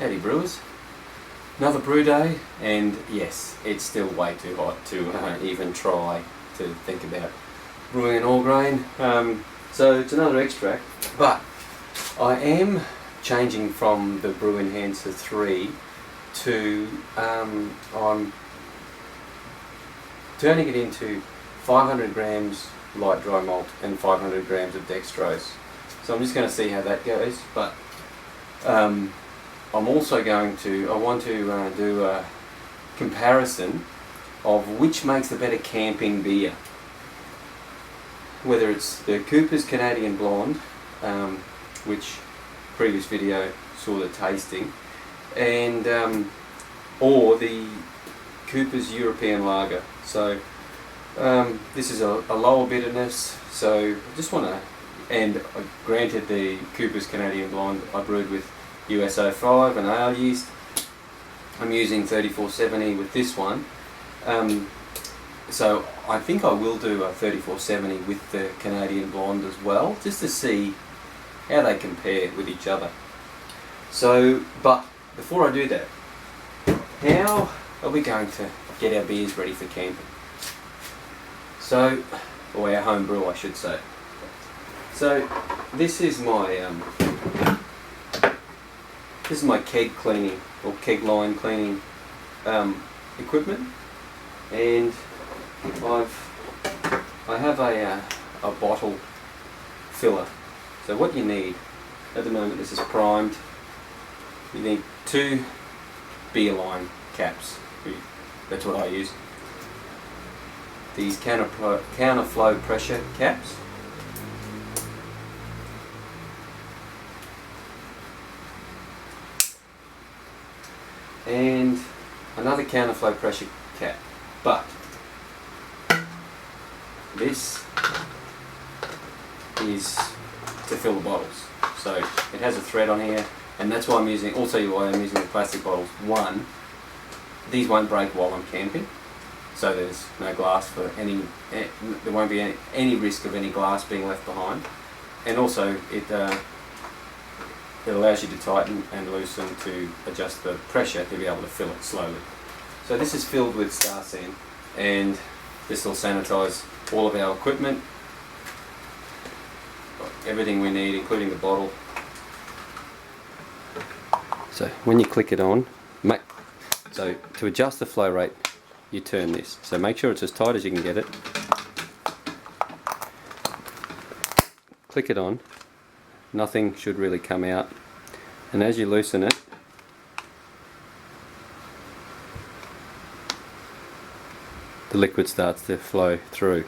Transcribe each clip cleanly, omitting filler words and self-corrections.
Howdy brewers, another brew day, and yes, it's still way too hot to even try to think about brewing an all grain. So it's another extract, but I am changing from the Brew Enhancer 3 to I'm turning it into 500 grams light dry malt and 500 grams of dextrose. So I'm just going to see how that goes, but I'm also going to, I want to do a comparison of which makes the better camping beer. Whether it's the Cooper's Canadian Blonde, which previous video saw the tasting, and or the Cooper's European Lager. So this is a lower bitterness, so I just want to, and granted the Cooper's Canadian Blonde I brewed with US-05 and ale yeast. I'm using 3470 with this one, so I think I will do a 3470 with the Canadian Blonde as well, just to see how they compare with each other. So, but before I do that, how are we going to get our beers ready for camping? So, or our home brew I should say. So this is my keg cleaning or keg line cleaning equipment, and I have a bottle filler. So what you need at the moment, this is primed. You need 2 beer line caps. That's what I use. These counterflow pressure caps. And another counterflow pressure cap, but this is to fill the bottles. So it has a thread on here, and that's why I'm using, also why I'm using the plastic bottles. One, these won't break while I'm camping, so there's no glass for any, there won't be any risk of any glass being left behind, and also it allows you to tighten and loosen to adjust the pressure to be able to fill it slowly. So this is filled with Star San, and this will sanitize all of our equipment, everything we need, including the bottle. So when you click it on, so to adjust the flow rate, you turn this. So make sure it's as tight as you can get it. Click it on. Nothing should really come out, and as you loosen it, the liquid starts to flow through.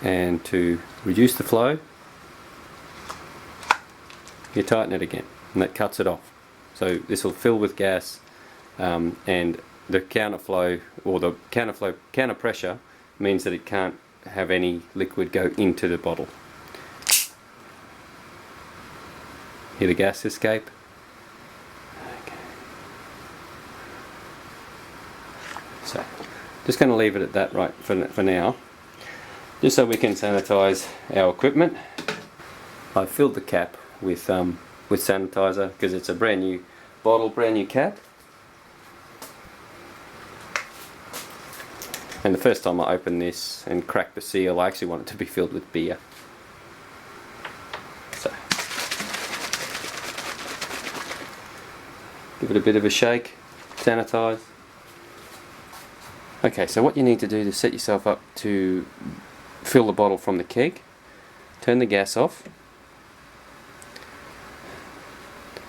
And to reduce the flow, you tighten it again, and that cuts it off. So this will fill with gas, and the counterflow, or the counter pressure, means that it can't have any liquid go into the bottle. Hear the gas escape? Okay. So, just going to leave it at that right for now, just so we can sanitize our equipment. I've filled the cap with sanitizer because it's a brand new bottle, brand new cap. And the first time I opened this and cracked the seal, I actually want it to be filled with beer. So, give it a bit of a shake, sanitize. Okay, so what you need to do to set yourself up to fill the bottle from the keg, turn the gas off,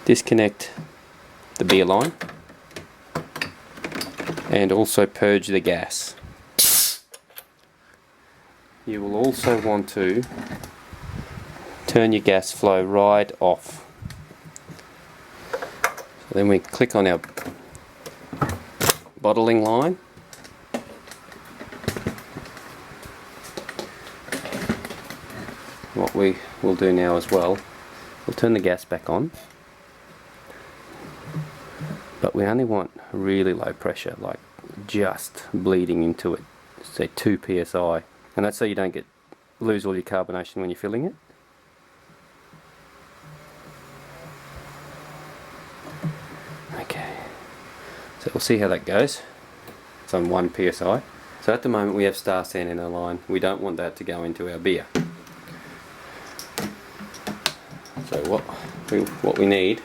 disconnect the beer line, and also purge the gas. You will also want to turn your gas flow right off. So then we click on our bottling line. What we will do now as well, we'll turn the gas back on, but we only want really low pressure, like just bleeding into it, say 2 psi, and that's so you don't lose all your carbonation when you're filling it. So we'll see how that goes. It's on 1 psi. So at the moment we have star sand in our line. We don't want that to go into our beer. So what we need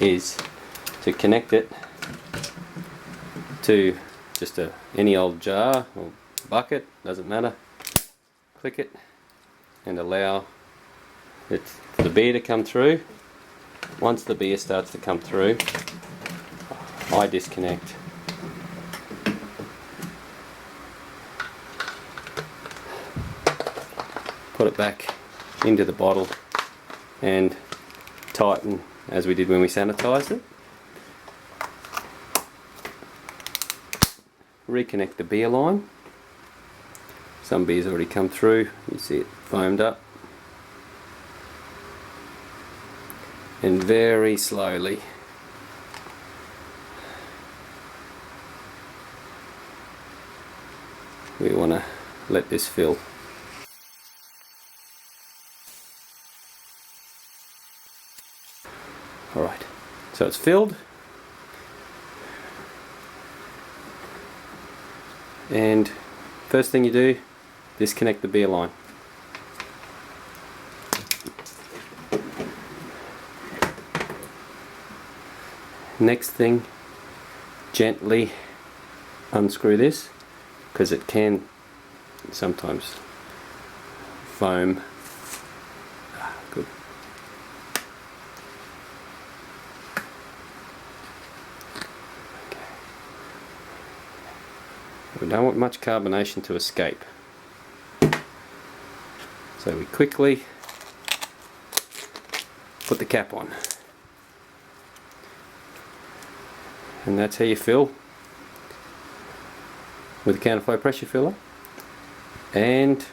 is to connect it to just any old jar or bucket, doesn't matter. Click it and allow it for the beer to come through. Once the beer starts to come through, I disconnect. Put it back into the bottle and tighten as we did when we sanitized it. Reconnect the beer line. Some beer's already come through, you see it foamed up. And very slowly we want to let this fill. Alright, so it's filled. And first thing you do, disconnect the beer line. Next thing, gently unscrew this, because it can sometimes foam. Good. We don't want much carbonation to escape. So we quickly put the cap on. And that's how you fill with a counterflow pressure filler. And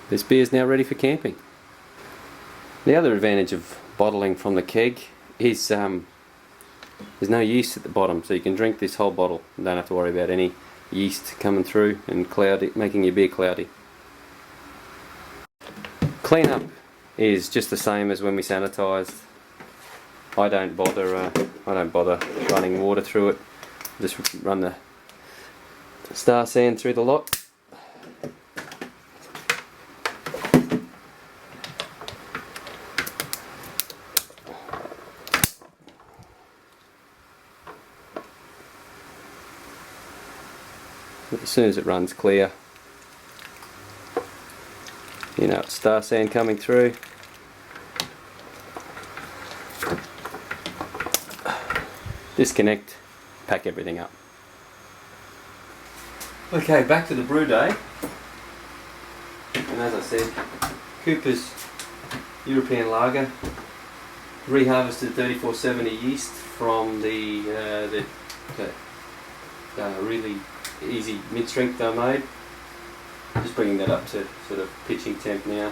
this beer is now ready for camping. The other advantage of bottling from the keg is there's no yeast at the bottom, so you can drink this whole bottle and don't have to worry about any yeast coming through and making your beer cloudy. Cleanup is just the same as when we sanitized. I don't bother running water through it. Just run the star sand through the lot. As soon as it runs clear, you know it's star sand coming through. Disconnect, pack everything up. Okay, back to the brew day. And as I said, Cooper's European Lager, reharvested 3470 yeast from the really easy mid-strength I made. Just bringing that up to sort of pitching temp now.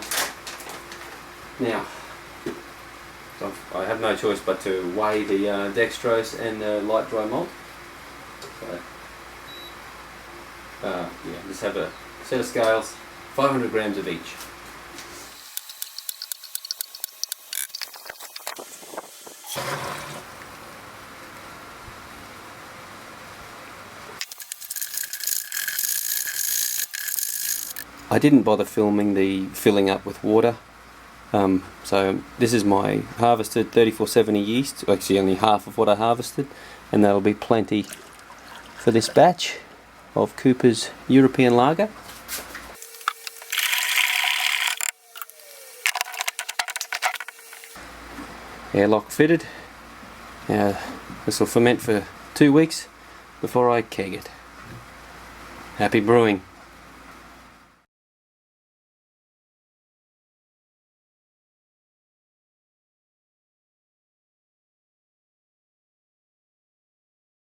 Now, I have no choice but to weigh the dextrose and the light dry malt. So, yeah, just have a set of scales, 500 grams of each. I didn't bother filming the filling up with water. So this is my harvested 3470 yeast, actually only half of what I harvested, and that'll be plenty for this batch of Cooper's European Lager. Airlock fitted. Now this will ferment for 2 weeks before I keg it. Happy brewing.